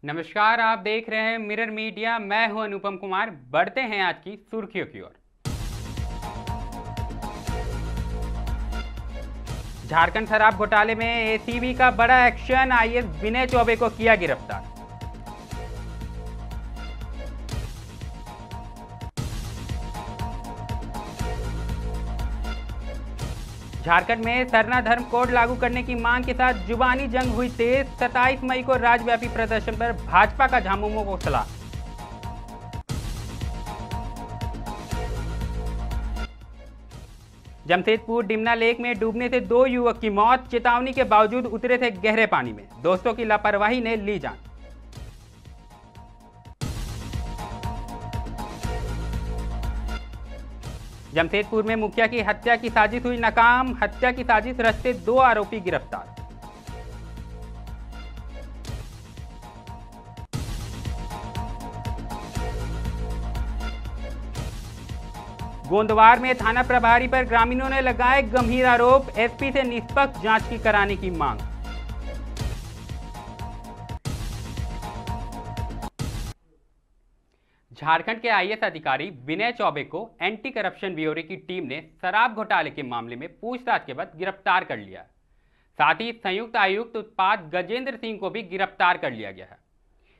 नमस्कार, आप देख रहे हैं मिरर मीडिया। मैं हूं अनुपम कुमार। बढ़ते हैं आज की सुर्खियों की ओर। झारखंड शराब घोटाले में एसीबी का बड़ा एक्शन। आईएएस विनय चौबे को किया गिरफ्तार। झारखंड में सरना धर्म कोड लागू करने की मांग के साथ जुबानी जंग हुई तेज। 27 मई को राज्यव्यापी प्रदर्शन पर भाजपा का झामुमो को सलाह। जमशेदपुर डिमना लेक में डूबने से 2 युवक की मौत। चेतावनी के बावजूद उतरे थे गहरे पानी में। दोस्तों की लापरवाही ने ली जान। जमशेदपुर में मुखिया की हत्या की साजिश हुई नाकाम। हत्या की साजिश रचते 2 आरोपी गिरफ्तार। गोंदवार में थाना प्रभारी पर ग्रामीणों ने लगाए गंभीर आरोप। एसपी से निष्पक्ष जांच की कराने की मांग। झारखंड के आईएएस अधिकारी विनय चौबे को एंटी करप्शन ब्यूरो की टीम ने शराब घोटाले के मामले में पूछताछ के बाद गिरफ्तार कर लिया। साथ ही संयुक्त आयुक्त उत्पाद गजेंद्र सिंह को भी गिरफ्तार कर लिया गया है।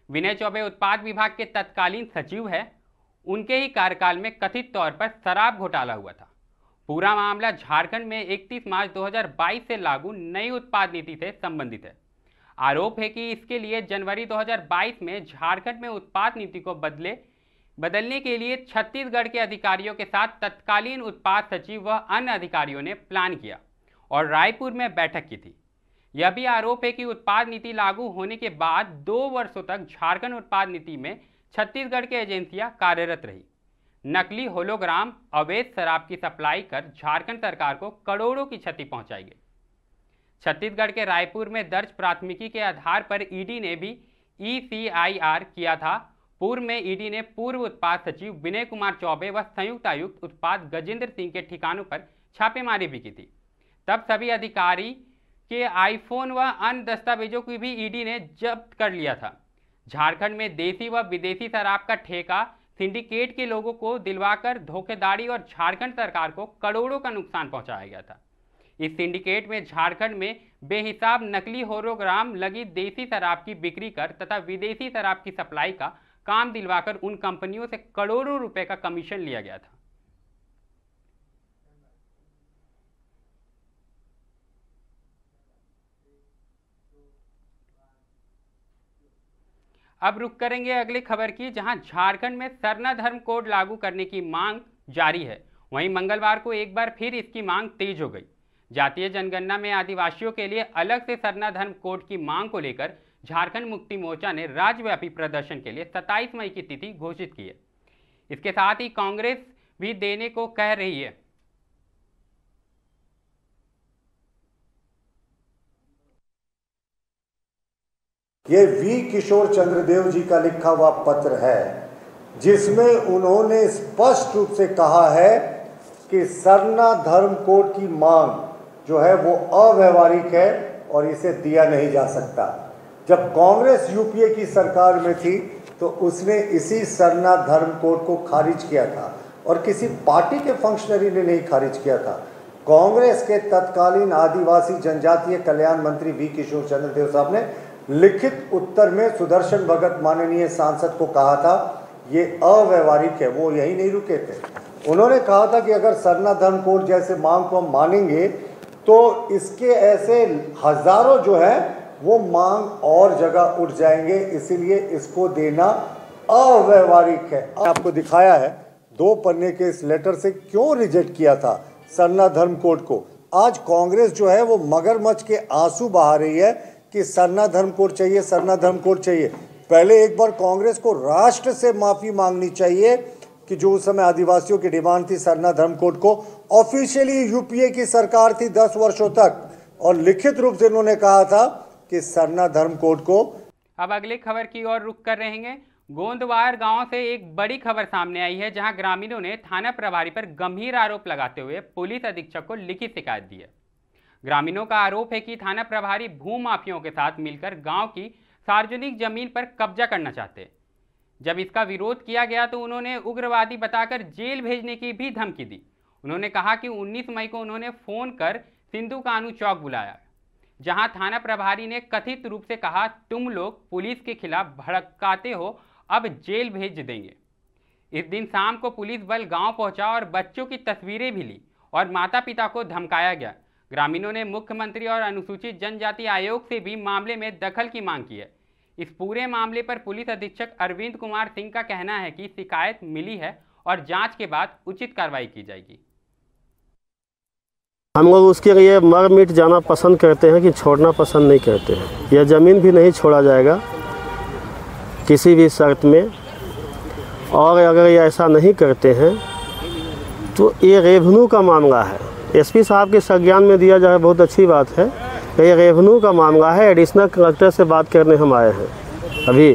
विनय चौबे उत्पाद विभाग के तत्कालीन सचिव हैं। उनके ही कार्यकाल में कथित तौर पर शराब घोटाला हुआ था। पूरा मामला झारखंड में 31 मार्च 2022 से लागू नई उत्पाद नीति से संबंधित है। आरोप है कि इसके लिए जनवरी 2022 में झारखंड में उत्पाद नीति को बदलने के लिए छत्तीसगढ़ के अधिकारियों के साथ तत्कालीन उत्पाद सचिव व अन्य अधिकारियों ने प्लान किया और रायपुर में बैठक की थी। यह भी आरोप है कि उत्पाद नीति लागू होने के बाद 2 वर्षों तक झारखंड उत्पाद नीति में छत्तीसगढ़ की एजेंसियां कार्यरत रही। नकली होलोग्राम अवैध शराब की सप्लाई कर झारखंड सरकार को करोड़ों की क्षति पहुंचाई गई। छत्तीसगढ़ के रायपुर में दर्ज प्राथमिकी के आधार पर ईडी ने भी ECIR किया था। पूर्व में ईडी ने पूर्व उत्पाद सचिव विनय कुमार चौबे व संयुक्त आयुक्त उत्पाद गजेंद्र सिंह के ठिकानों पर छापेमारी भी की थी। तब सभी अधिकारी के आईफोन व अन्य दस्तावेजों की भी ईडी ने जब्त कर लिया था। झारखंड में देसी व विदेशी शराब का ठेका सिंडिकेट के लोगों को दिलवाकर धोखेधड़ी और झारखंड सरकार को करोड़ों का नुकसान पहुंचाया गया था। इस सिंडिकेट में झारखंड में बेहिसाब नकली होलोग्राम लगी देसी शराब की बिक्री कर तथा विदेशी शराब की सप्लाई का काम दिलवाकर उन कंपनियों से करोड़ों रुपए का कमीशन लिया गया था। अब रुक करेंगे अगली खबर की, जहां झारखंड में सरना धर्म कोड लागू करने की मांग जारी है। वहीं मंगलवार को एक बार फिर इसकी मांग तेज हो गई। जातीय जनगणना में आदिवासियों के लिए अलग से सरना धर्म कोड की मांग को लेकर झारखंड मुक्ति मोर्चा ने राज्यव्यापी प्रदर्शन के लिए 27 मई की तिथि घोषित की है। इसके साथ ही कांग्रेस भी देने को कह रही है। ये वी किशोर चंद्रदेव जी का लिखा हुआ पत्र है, जिसमें उन्होंने स्पष्ट रूप से कहा है कि सरना धर्म कोड की मांग जो है वो अव्यवहारिक है और इसे दिया नहीं जा सकता। जब कांग्रेस यूपीए की सरकार में थी तो उसने इसी सरना धर्म कोड को खारिज किया था और किसी पार्टी के फंक्शनरी ने नहीं खारिज किया था। कांग्रेस के तत्कालीन आदिवासी जनजातीय कल्याण मंत्री वी किशोर चंद्रदेव साहब ने लिखित उत्तर में सुदर्शन भगत माननीय सांसद को कहा था ये अव्यवहारिक है। वो यही नहीं रुके थे, उन्होंने कहा था कि अगर सरना धर्म कोड जैसे मांग को हम मानेंगे तो इसके ऐसे हजारों जो है वो मांग और जगह उठ जाएंगे, इसीलिए इसको देना अव्यवहारिक है। आपको दिखाया है 2 पन्ने के इस लेटर से क्यों रिजेक्ट किया था सरना धर्म कोड को। आज कांग्रेस जो है वो मगरमच्छ के आंसू बहा रही है कि सरना धर्म कोड चाहिए, सरना धर्म कोड चाहिए। पहले एक बार कांग्रेस को राष्ट्र से माफी मांगनी चाहिए कि जो उस समय आदिवासियों की डिमांड थी सरना धर्म कोड को। ऑफिशियली यूपीए की सरकार थी 10 वर्षों तक और लिखित रूप से उन्होंने कहा था कि सरना धर्म कोड को। अब अगली खबर की ओर रुख कर रहेंगे। गोंदवार गांव से एक बड़ी खबर सामने आई है, जहां ग्रामीणों ने थाना प्रभारी पर गंभीर आरोप लगाते हुए पुलिस अधीक्षक को लिखित शिकायत दी है। ग्रामीणों का आरोप है कि थाना प्रभारी भूमाफियों के साथ मिलकर गांव की सार्वजनिक जमीन पर कब्जा करना चाहते। जब इसका विरोध किया गया तो उन्होंने उग्रवादी बताकर जेल भेजने की भी धमकी दी। उन्होंने कहा कि 19 मई को उन्होंने फोन कर सिंधु कानू चौक बुलाया, जहां थाना प्रभारी ने कथित रूप से कहा, तुम लोग पुलिस के खिलाफ भड़काते हो, अब जेल भेज देंगे। इस दिन शाम को पुलिस बल गांव पहुंचा और बच्चों की तस्वीरें भी ली और माता पिता को धमकाया गया। ग्रामीणों ने मुख्यमंत्री और अनुसूचित जनजाति आयोग से भी मामले में दखल की मांग की है। इस पूरे मामले पर पुलिस अधीक्षक अरविंद कुमार सिंह का कहना है कि शिकायत मिली है और जांच के बाद उचित कार्रवाई की जाएगी। हम लोग उसके लिए मर मिट जाना पसंद करते हैं कि छोड़ना पसंद नहीं करते हैं। यह ज़मीन भी नहीं छोड़ा जाएगा किसी भी शर्त में, और अगर ये ऐसा नहीं करते हैं तो ये रेवेन्यू का मामला है। एसपी साहब के संज्ञान में दिया जाए बहुत अच्छी बात है। ये रेवेन्यू का मामला है। एडिशनल कलेक्टर से बात करने हम आए हैं अभी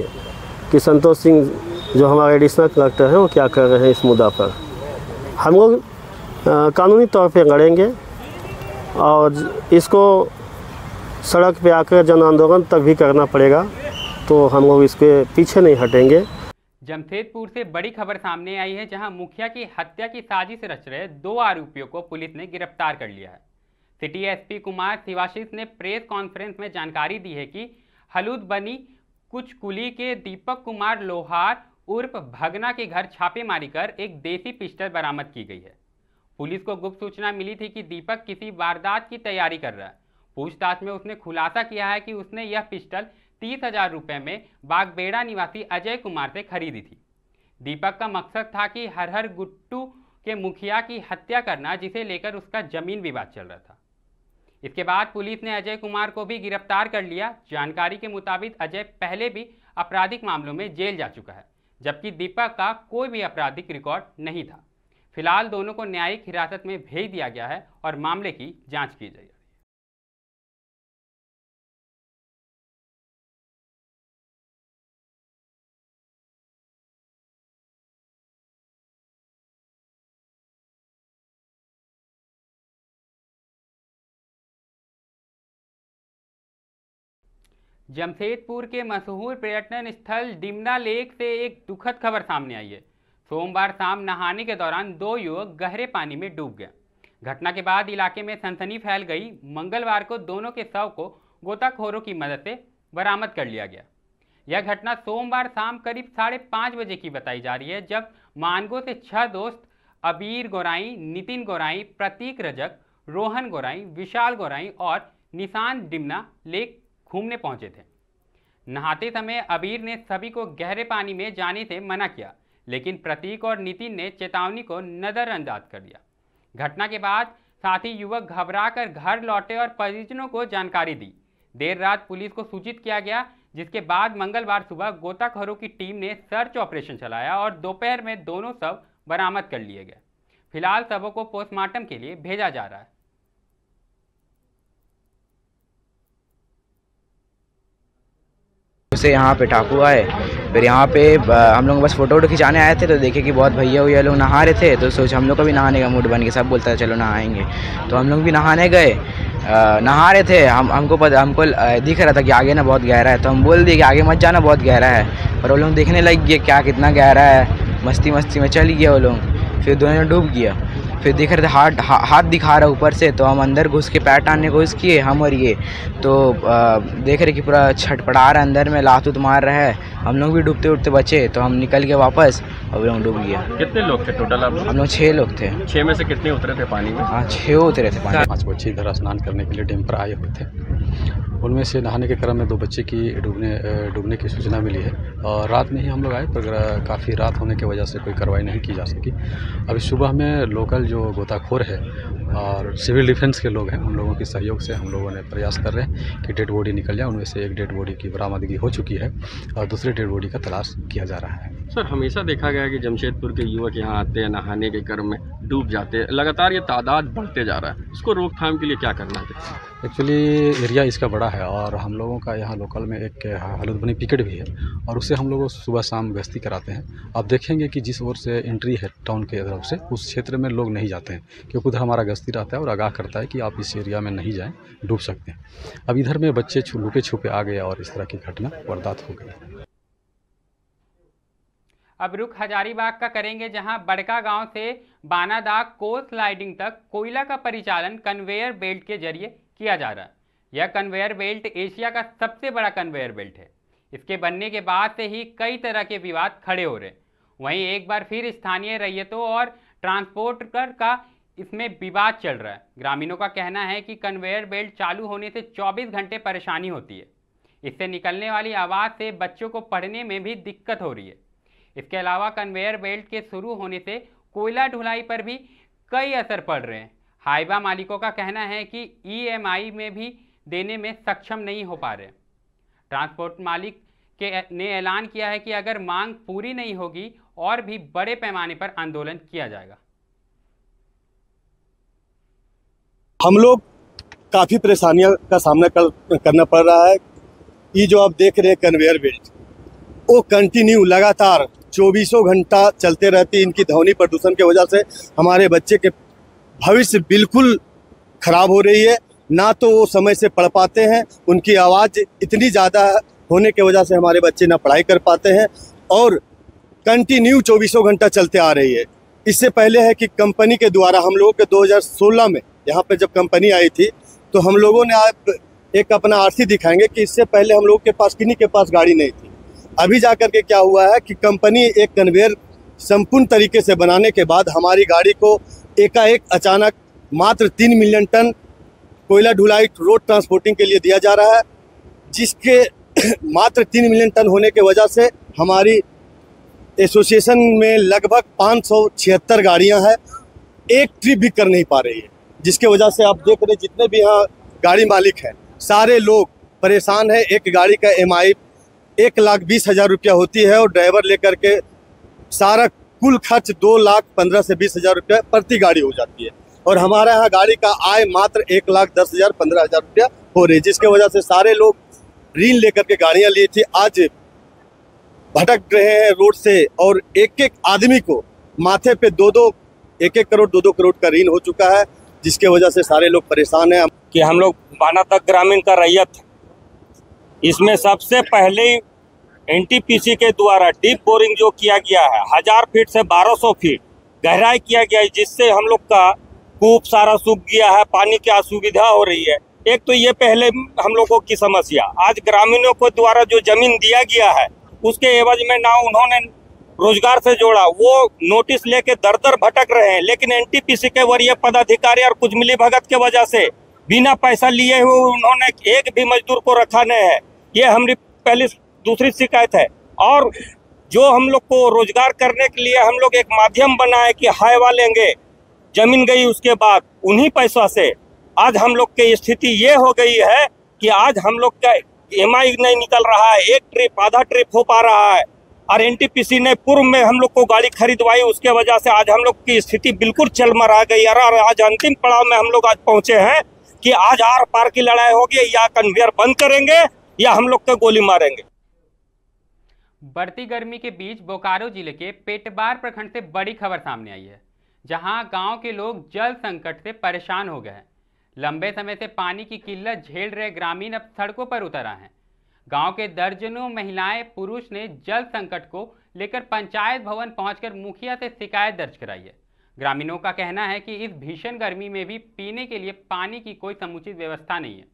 कि संतोष सिंह जो हमारे एडिशनल कलेक्टर हैं वो क्या कर रहे हैं इस मुद्दा पर। हम लोग कानूनी तौर पे लड़ेंगे और इसको सड़क पे आकर जन आंदोलन तक भी करना पड़ेगा, तो हम लोग इसके पीछे नहीं हटेंगे। जमशेदपुर से बड़ी खबर सामने आई है, जहां मुखिया की हत्या की साजिश रच रहे 2 आरोपियों को पुलिस ने गिरफ्तार कर लिया है। सिटी एसपी कुमार शिवाशीष ने प्रेस कॉन्फ्रेंस में जानकारी दी है कि हलूद बनी कुचकुली के दीपक कुमार लोहार उर्फ भगना के घर छापेमारी कर एक देसी पिस्टल बरामद की गई है। पुलिस को गुप्त सूचना मिली थी कि दीपक किसी वारदात की तैयारी कर रहा है। पूछताछ में उसने खुलासा किया है कि उसने यह पिस्टल 30,000 रुपये में बागबेड़ा निवासी अजय कुमार से खरीदी थी। दीपक का मकसद था कि हरहर गुट्टू के मुखिया की हत्या करना, जिसे लेकर उसका जमीन विवाद चल रहा था। इसके बाद पुलिस ने अजय कुमार को भी गिरफ्तार कर लिया। जानकारी के मुताबिक अजय पहले भी आपराधिक मामलों में जेल जा चुका है, जबकि दीपक का कोई भी आपराधिक रिकॉर्ड नहीं था। फिलहाल दोनों को न्यायिक हिरासत में भेज दिया गया है और मामले की जांच की जाएगी। जमशेदपुर के मशहूर पर्यटन स्थल डिमना लेक से एक दुखद खबर सामने आई है। सोमवार शाम नहाने के दौरान 2 युवक गहरे पानी में डूब गए। घटना के बाद इलाके में सनसनी फैल गई। मंगलवार को दोनों के शव को गोताखोरों की मदद से बरामद कर लिया गया। यह घटना सोमवार शाम करीब 5:30 बजे की बताई जा रही है, जब मानगो से 6 दोस्त अबीर गोराई, नितिन गोराई, प्रतीक रजक, रोहन गोराई, विशाल गोराई और निशान डिमना लेक घूमने पहुंचे थे। नहाते समय अबीर ने सभी को गहरे पानी में जाने से मना किया, लेकिन प्रतीक और नितिन ने चेतावनी को नजरअंदाज कर दिया। घटना के बाद साथी युवक घबराकर घर लौटे और परिजनों को जानकारी दी। देर रात पुलिस को सूचित किया गया, जिसके बाद मंगलवार सुबह गोताखोरों की टीम ने सर्च ऑपरेशन चलाया और दोपहर में दोनों शव बरामद कर लिए गए। फिलहाल शवों को पोस्टमार्टम के लिए भेजा जा रहा है। से यहाँ पे टाकू आए, फिर यहाँ पे हम लोग बस फोटो खिंचाने आए थे, तो देखे कि बहुत भैया लोग नहा रहे थे, तो सोच हम लोग का भी नहाने का मूड बन गया। सब बोलता है चलो नहाएंगे, तो हम लोग भी नहाने गए। नहा रहे थे, हमको दिख रहा था कि आगे ना बहुत गहरा है, तो हम बोल दिए कि आगे मत जाना, बहुत गहरा है। और वो लोग देखने लग गए क्या कितना गहरा है, मस्ती में चल गया वो लोग। फिर दोनों डूब गया। फिर दिख रहे थे हाथ दिखा रहा ऊपर से, तो हम अंदर घुस के पैर टानने की कोशिश किए हम और ये, तो देख रहे कि पूरा छटपटा रहा है, अंदर में लात उत मार रहा है। हम लोग भी डूबते उठते बचे, तो हम निकल गए वापस और वो लोग डूब गया। कितने लोग थे टोटल आप? हम लोग 6 लोग थे। 6 में से कितने उतरे थे पानी में? हाँ, 6 उतरे थे पानी। 5 बच्चे इधर स्नान करने के लिए डैम पर आए हुए थे। उनमें से नहाने के क्रम में 2 बच्चे की डूबने की सूचना मिली है, और रात में ही हम लोग आए, पर काफ़ी रात होने की वजह से कोई कार्रवाई नहीं की जा सकी। अभी सुबह में लोकल जो गोताखोर है और सिविल डिफेंस के लोग हैं, उन लोगों के सहयोग से हम लोगों ने प्रयास कर रहे हैं कि डेड बॉडी निकल जाए। उनमें से एक डेड बॉडी की बरामदगी हो चुकी है और दूसरे डेड बॉडी का तलाश किया जा रहा है। सर हमेशा देखा गया है कि जमशेदपुर के युवक यहाँ आते हैं, नहाने के क्रम में डूब जाते हैं। लगातार ये तादाद बढ़ते जा रहा है, इसको रोकथाम के लिए क्या करना है? एक्चुअली एरिया इसका बड़ा है और हम लोगों का यहाँ लोकल में एक हलुद्बनी पिकेट भी है और उससे हम लोग सुबह शाम गश्ती कराते हैं। आप देखेंगे कि जिस ओर से एंट्री है टाउन के तरफ से, उस क्षेत्र में लोग नहीं जाते हैं क्योंकि उधर हमारा गश्ती रहता है और आगाह करता है कि आप इस एरिया में नहीं जाएँ, डूब सकते हैं। अब इधर में बच्चे लुके छुपे आ गए और इस तरह की घटना वारदात हो गई। अब रुख हजारीबाग का करेंगे, जहां बड़का गांव से बानादाग कोस्ट स्लाइडिंग तक कोयला का परिचालन कन्वेयर बेल्ट के जरिए किया जा रहा है। यह कन्वेयर बेल्ट एशिया का सबसे बड़ा कन्वेयर बेल्ट है। इसके बनने के बाद से ही कई तरह के विवाद खड़े हो रहे हैं। वहीं एक बार फिर स्थानीय रैयतों और ट्रांसपोर्टर का इसमें विवाद चल रहा है। ग्रामीणों का कहना है कि कन्वेयर बेल्ट चालू होने से 24 घंटे परेशानी होती है। इससे निकलने वाली आवाज़ से बच्चों को पढ़ने में भी दिक्कत हो रही है। इसके अलावा कन्वेयर बेल्ट के शुरू होने से कोयला ढुलाई पर भी कई असर पड़ रहे हैं। हाईवा मालिकों का कहना है कि EMI में भी देने में सक्षम नहीं हो पा रहे। ट्रांसपोर्ट मालिक ने ऐलान किया है कि अगर मांग पूरी नहीं होगी और भी बड़े पैमाने पर आंदोलन किया जाएगा। हम लोग काफ़ी परेशानियों का सामना करना पड़ रहा है। ये जो आप देख रहे हैं कन्वेयर बेल्ट, वो कंटिन्यू लगातार 24 घंटा चलते रहती है। इनकी ध्वनि प्रदूषण की वजह से हमारे बच्चे के भविष्य बिल्कुल खराब हो रही है। ना तो वो समय से पढ़ पाते हैं, उनकी आवाज़ इतनी ज़्यादा होने की वजह से हमारे बच्चे ना पढ़ाई कर पाते हैं और कंटिन्यू 24 घंटा चलते आ रही है। इससे पहले है कि कंपनी के द्वारा हम लोगों के 2016 में यहाँ पे जब कंपनी आई थी तो हम लोगों ने आप एक अपना आरसी दिखाएंगे कि इससे पहले हम लोग के पास किन्हीं के पास गाड़ी नहीं थी। अभी जाकर के क्या हुआ है कि कंपनी एक कन्वेयर संपूर्ण तरीके से बनाने के बाद हमारी गाड़ी को एकाएक अचानक मात्र 3 मिलियन टन कोयला ढुलाई रोड ट्रांसपोर्टिंग के लिए दिया जा रहा है, जिसके मात्र 3 मिलियन टन होने के वजह से हमारी एसोसिएशन में लगभग 576 गाड़ियां हैं, एक ट्रिप भी कर नहीं पा रही है। जिसके वजह से आप देख रहे जितने भी यहाँ गाड़ी मालिक हैं सारे लोग परेशान हैं। एक गाड़ी का EMI 1,20,000 रुपया होती है और ड्राइवर लेकर के सारा कुल खर्च 2,15,000 से 20,000 रुपया प्रति गाड़ी हो जाती है और हमारे यहाँ गाड़ी का आय मात्र 1,10,000 15,000 रुपया हो रही है। जिसके वजह से सारे लोग ऋण लेकर के गाड़ियाँ ली थी, आज भटक रहे हैं रोड से और एक एक आदमी को माथे पे 1-1 करोड़ 2-2 करोड़ का ऋण हो चुका है, जिसके वजह से सारे लोग परेशान हैं। कि हम लोग बानादाग ग्रामीण का रैयत, इसमें सबसे पहले NTPC के द्वारा डीप बोरिंग जो किया गया है 1000 फीट से 1200 फीट गहराई किया गया है, जिससे हम लोग का कूप सारा सूख गया है, पानी की असुविधा हो रही है। एक तो ये पहले हम लोगों की समस्या, आज ग्रामीणों को द्वारा जो जमीन दिया गया है उसके एवज में ना उन्होंने रोजगार से जोड़ा, वो नोटिस लेके दर दर भटक रहे हैं। लेकिन NTPC के वरीय पदाधिकारी और कुछ मिली भगत के वजह से बिना पैसा लिए हुए उन्होंने एक भी मजदूर को रखा नहीं है। ये हमारी पहली दूसरी शिकायत है। और जो हम लोग को रोजगार करने के लिए हम लोग एक माध्यम बनाए कि हाईवा लेंगे, जमीन गई उसके बाद उन्हीं पैसा से आज हम लोग की स्थिति ये हो गई है कि आज हम लोग का EMI नहीं निकल रहा है, एक ट्रिप आधा ट्रिप हो पा रहा है। और NTPC ने पूर्व में हम लोग को गाड़ी खरीदवाई, उसके वजह से आज हम लोग की स्थिति बिल्कुल चलमरा गई। और आज अंतिम पड़ाव में हम लोग आज पहुंचे हैं कि आज आर पार की लड़ाई होगी, या कन्वेयर बंद करेंगे या हम लोग को गोली मारेंगे। बढ़ती गर्मी के बीच बोकारो जिले के पेटबार प्रखंड से बड़ी खबर सामने आई है, जहां गांव के लोग जल संकट से परेशान हो गए हैं। लंबे समय से पानी की किल्लत झेल रहे ग्रामीण अब सड़कों पर उतर आए हैं। गांव के दर्जनों महिलाएं पुरुष ने जल संकट को लेकर पंचायत भवन पहुंचकर मुखिया से शिकायत दर्ज कराई है। ग्रामीणों का कहना है कि इस भीषण गर्मी में भी पीने के लिए पानी की कोई समुचित व्यवस्था नहीं है।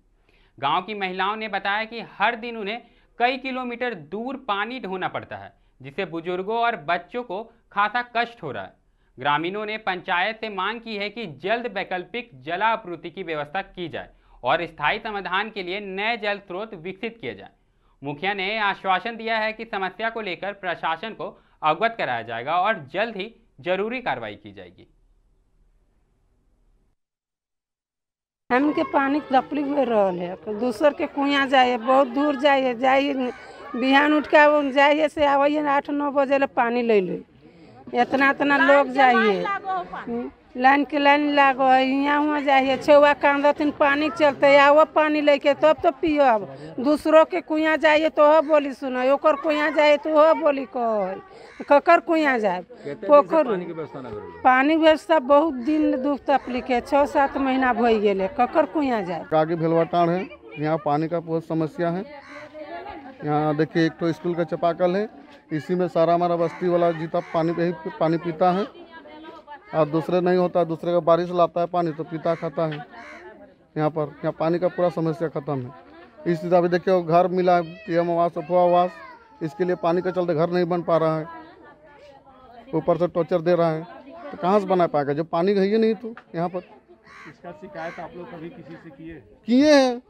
गांव की महिलाओं ने बताया कि हर दिन उन्हें कई किलोमीटर दूर पानी ढोना पड़ता है, जिससे बुजुर्गों और बच्चों को खासा कष्ट हो रहा है। ग्रामीणों ने पंचायत से मांग की है कि जल्द वैकल्पिक जलापूर्ति की व्यवस्था की जाए और स्थायी समाधान के लिए नए जल स्रोत विकसित किए जाए। मुखिया ने आश्वासन दिया है कि समस्या को लेकर प्रशासन को अवगत कराया जाएगा और जल्द ही जरूरी कार्रवाई की जाएगी। हमके पानी तकलीफ में रहल है, दूसर के कुआं जाए, बहुत दूर जाए बिहान उठ के जाइए से आइए 8-9 बजे ले पानी ले लो। इतना लोग जाइए लाइन के लाइन लागो है। यहाँ हुआ जाइए छुआ कांदथिन पानी के चलते आओ पानी लेके तब तो पियो। अब दूसरों के कुआँ जाइए तो हो बोली सुनो, ओकर कुआँ जाइए तो हो बोली कह ककर कुआँ जाए पोखर पानी व्यवस्था बहुत दिन दुख तकलीफ है। 6-7 महीना भई गए ककर कुआँ जाए। आगे भेलवाटान है, यहाँ पानी का बहुत समस्या है। यहाँ देखिए एक तो स्कूल का चापाकल है, इसी में सारा हमारा बस्ती वाला जीता पानी पे ही पानी पीता है और दूसरे नहीं होता, दूसरे का बारिश लाता है पानी तो पीता खाता है। यहाँ पानी का पूरा समस्या खत्म है। इस हिसाब से देखिए घर मिला है पीएम आवास अफवाह आवास, इसके लिए पानी के चलते घर नहीं बन पा रहा है, ऊपर से टॉर्चर दे रहा है, तो कहाँ से बना पाएगा जब पानी है ही नहीं। तो यहाँ पर इसका शिकायत आप लोग कभी किसी से किए हैं?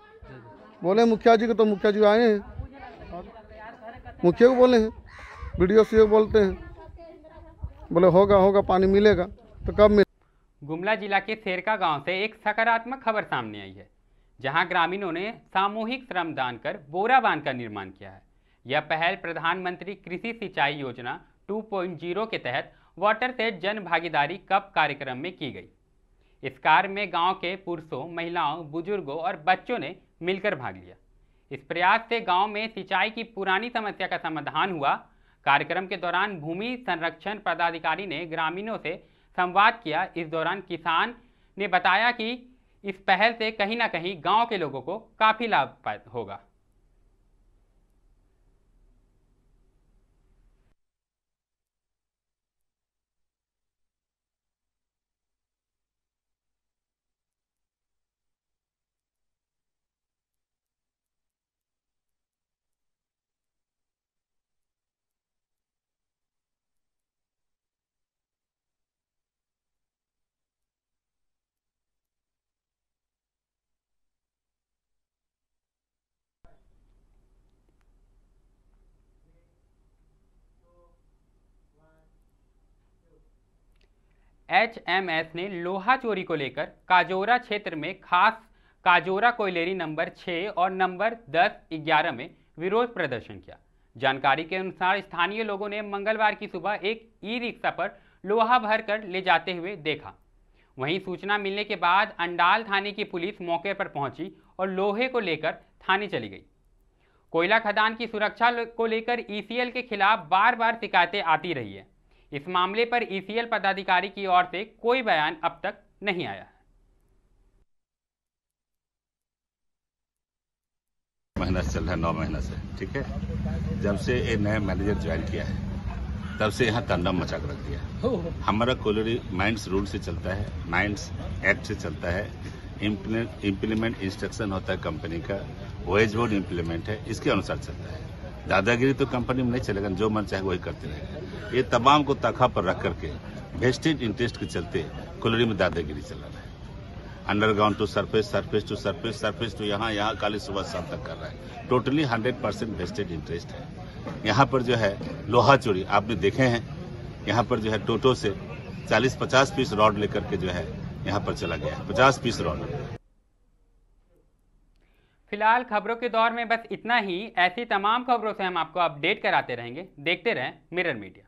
बोले मुखिया जी को, तो मुखिया जी आए हैं, मुखिया को बोले हैं, वीडियो सी बोलते हैं, बोले होगा पानी मिलेगा तो कब मिले। गुमला जिला के सेरका गांव से एक सकारात्मक खबर सामने आई है, जहां ग्रामीणों ने सामूहिक श्रमदान कर बोरा बांध का निर्माण किया है। यह पहल प्रधानमंत्री कृषि सिंचाई योजना 2.0 के तहत वाटर सेट जन भागीदारी कप कार्यक्रम में की गई। इस कार्य में गांव के पुरुषों, महिलाओं, बुजुर्गों और बच्चों ने मिलकर भाग लिया। इस प्रयास से गांव में सिंचाई की पुरानी समस्या का समाधान हुआ। कार्यक्रम के दौरान भूमि संरक्षण पदाधिकारी ने ग्रामीणों से संवाद किया। इस दौरान किसान ने बताया कि इस पहल से कहीं ना कहीं गांव के लोगों को काफी लाभ होगा। HMS ने लोहा चोरी को लेकर काजोरा क्षेत्र में खास काजोरा कोयलेरी नंबर 6 और नंबर 10-11 में विरोध प्रदर्शन किया। जानकारी के अनुसार स्थानीय लोगों ने मंगलवार की सुबह एक ई-रिक्शा पर लोहा भरकर ले जाते हुए देखा। वहीं सूचना मिलने के बाद अंडाल थाने की पुलिस मौके पर पहुंची और लोहे को लेकर थाने चली गई। कोयला खदान की सुरक्षा को लेकर ECL के खिलाफ बार बार शिकायतें आती रही है। इस मामले पर ECL पदाधिकारी की ओर से कोई बयान अब तक नहीं आया है। महीना से चल रहा है, 9 महीना से, ठीक है। जब से ये नया मैनेजर ज्वाइन किया है तब से यहाँ तांडव मचा कर रख दिया। हमारा कोयलरी माइंस रूल से चलता है, माइंस एक्ट से चलता है, इम्प्लीमेंट इंस्ट्रक्शन होता है कंपनी का, वेज बोर्ड इम्प्लीमेंट है, इसके अनुसार चलता है। दादागिरी तो कंपनी में नहीं चलेगा, जो मन चाहे वही करते रहेगा। ये तमाम को तखा पर रख करके वेस्टेड इंटरेस्ट के चलते कोयलरी में दादागिरी चल रहा है। Underground to surface, surface to surface, surface to यहाँ काली सुबह शाम तक कर रहा है। टोटली 100% वेस्टेड इंटरेस्ट है। यहाँ पर जो है लोहा चोरी आपने देखे हैं, यहाँ पर जो है टोटो से 40-50 पीस रॉड लेकर के जो है यहाँ पर चला गया है, 50 पीस रॉड। फिलहाल खबरों के दौर में बस इतना ही। ऐसी तमाम खबरों से हम आपको अपडेट कराते रहेंगे। देखते रहें मिरर मीडिया।